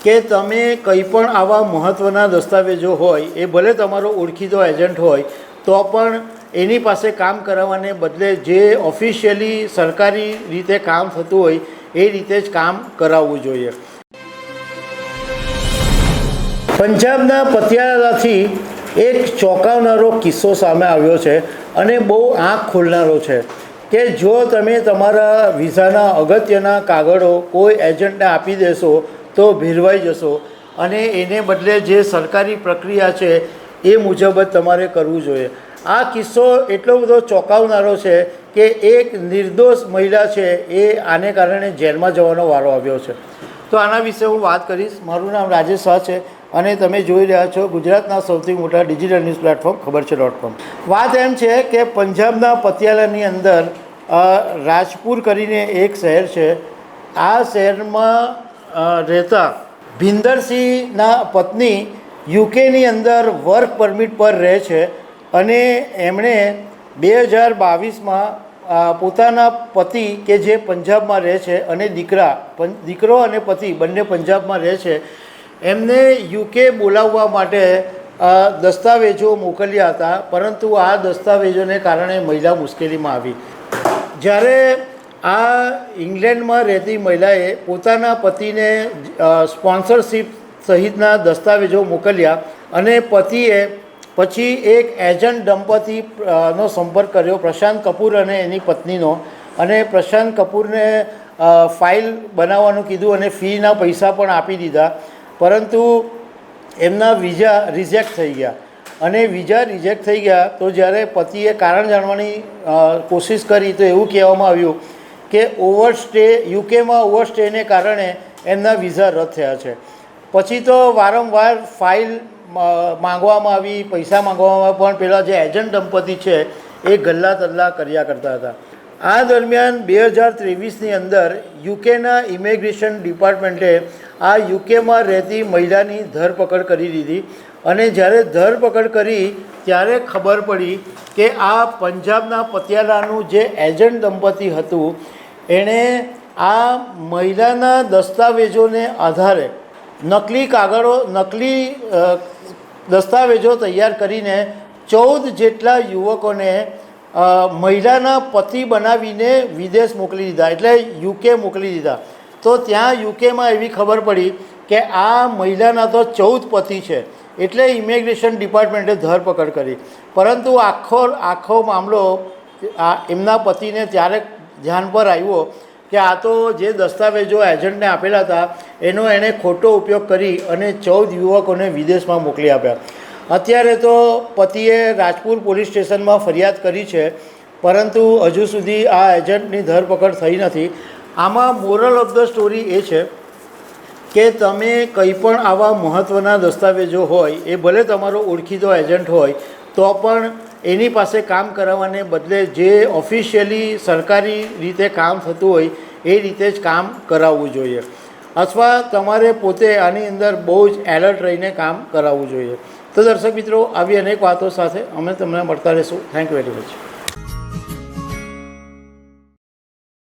કે તમે કંઈ પણ આવા મહત્ત્વના દસ્તાવેજો હોય, એ ભલે તમારો ઓળખીતો એજન્ટ હોય તો પણ એની પાસે કામ કરાવવાને બદલે જે ઓફિશિયલી સરકારી રીતે કામ થતું હોય એ રીતે જ કામ કરાવવું જોઈએ. પંજાબના પતિયાલાથી એક ચોંકાવનારો કિસ્સો સામે આવ્યો છે અને બહુ આંખ ખોલનારો છે કે જો તમે તમારા વિઝાના અગત્યના કાગળો કોઈ એજન્ટને આપી દેશો તો ભીરવાઈ જશો અને એને બદલે જે સરકારી પ્રક્રિયા છે એ મુજબ જ તમારે કરવું જોઈએ. આ કિસ્સો એટલો બધો ચોંકાવનારો છે કે એક નિર્દોષ મહિલા છે એ આને કારણે જેલમાં જવાનો વારો આવ્યો છે. તો આના વિશે હું વાત કરીશ. મારું નામ રાજેશ શાહ છે અને તમે જોઈ રહ્યા છો ગુજરાતના સૌથી મોટા ડિજિટલ ન્યૂઝ પ્લેટફોર્મ ખબર છે .com. વાત એમ છે કે પંજાબના પતિયાલાની અંદર રાજપુર કરીને એક શહેર છે. આ શહેરમાં રહેતા ભિંદરસિંહના પત્ની યુકેની અંદર વર્ક પરમિટ પર રહે છે અને એમણે 2022માં પોતાના પતિ કે જે પંજાબમાં રહે છે અને દીકરો અને પતિ બંને પંજાબમાં રહે છે એમને યુકે બોલાવવા માટે દસ્તાવેજો મોકલ્યા હતા, પરંતુ આ દસ્તાવેજોને કારણે મહિલા મુશ્કેલીમાં આવી. જ્યારે આ ઇંગ્લેન્ડમાં રહેતી મહિલાએ પોતાના પતિને સ્પોન્સરશિપ સહિતના દસ્તાવેજો મોકલ્યા અને પતિએ પછી એક એજન્ટ દંપતીનો સંપર્ક કર્યો, પ્રશાંત કપૂર અને એની પત્નીનો, અને પ્રશાંત કપૂરને ફાઇલ બનાવવાનું કીધું અને ફીના પૈસા પણ આપી દીધા, પરંતુ એમના વિઝા રિજેક્ટ થઈ ગયા. અને વિઝા રિજેક્ટ થઈ ગયા તો જ્યારે પતિએ કારણ જાણવાની કોશિશ કરી તો એવું કહેવામાં આવ્યું કે યુકેમાં ઓવરસ્ટેને કારણે એમના વિઝા રદ થયા છે. પછી તો વારંવાર ફાઇલ માંગવામાં આવી, પૈસા માંગવામાં આવ્યા, પણ પેલા જે એજન્ટ દંપતી છે એ ગલ્લા તલ્લા કર્યા કરતા હતા. આ દરમિયાન 2023ની અંદર યુકેના ઇમિગ્રેશન ડિપાર્ટમેન્ટે આ યુકેમાં રહેતી મહિલાની ધરપકડ કરી દીધી અને જ્યારે ધરપકડ કરી ત્યારે ખબર પડી કે આ પંજાબના પતિયાલાનું જે એજન્ટ દંપતી હતું એણે આ મહિલાના દસ્તાવેજોને આધારે નકલી દસ્તાવેજો તૈયાર કરીને 14 જેટલા યુવકોને મહિલાના પતિ બનાવીને વિદેશ મોકલી દીધા, એટલે યુકે મોકલી દીધા. તો ત્યાં યુકેમાં એવી ખબર પડી કે આ મહિલાના તો 14 પતિ છે, એટલે ઇમિગ્રેશન ડિપાર્ટમેન્ટે ધરપકડ કરી. પરંતુ આખો મામલો એમના પતિને ત્યારે ધ્યાન પર આવ્યો કે આ તો જે દસ્તાવેજો એજન્ટને આપેલા હતા એનો એણે ખોટો ઉપયોગ કરી અને 14 યુવકોને વિદેશમાં મોકલી આપ્યા. અત્યારે તો પતિએ રાજપુર પોલીસ સ્ટેશનમાં ફરિયાદ કરી છે, પરંતુ હજુ સુધી આ એજન્ટની ધરપકડ થઈ નથી. આમાં મોરલ ઓફ ધ સ્ટોરી એ છે કે તમે કંઈ પણ આવા મહત્ત્વના દસ્તાવેજો હોય, એ ભલે તમારો ઓળખીતો એજન્ટ હોય તો પણ એની પાસે કામ કરાવવાને બદલે જે ઓફિશિયલી સરકારી રીતે કામ થતું હોય એ રીતે જ કામ કરાવવું જોઈએ, અથવા તમારે પોતે આની અંદર બહુ જ એલર્ટ રહીને કામ કરાવવું જોઈએ. તો દર્શક મિત્રો, આવી અનેક વાતો સાથે અમે તમને મળતા રહીશું. Thank you very much.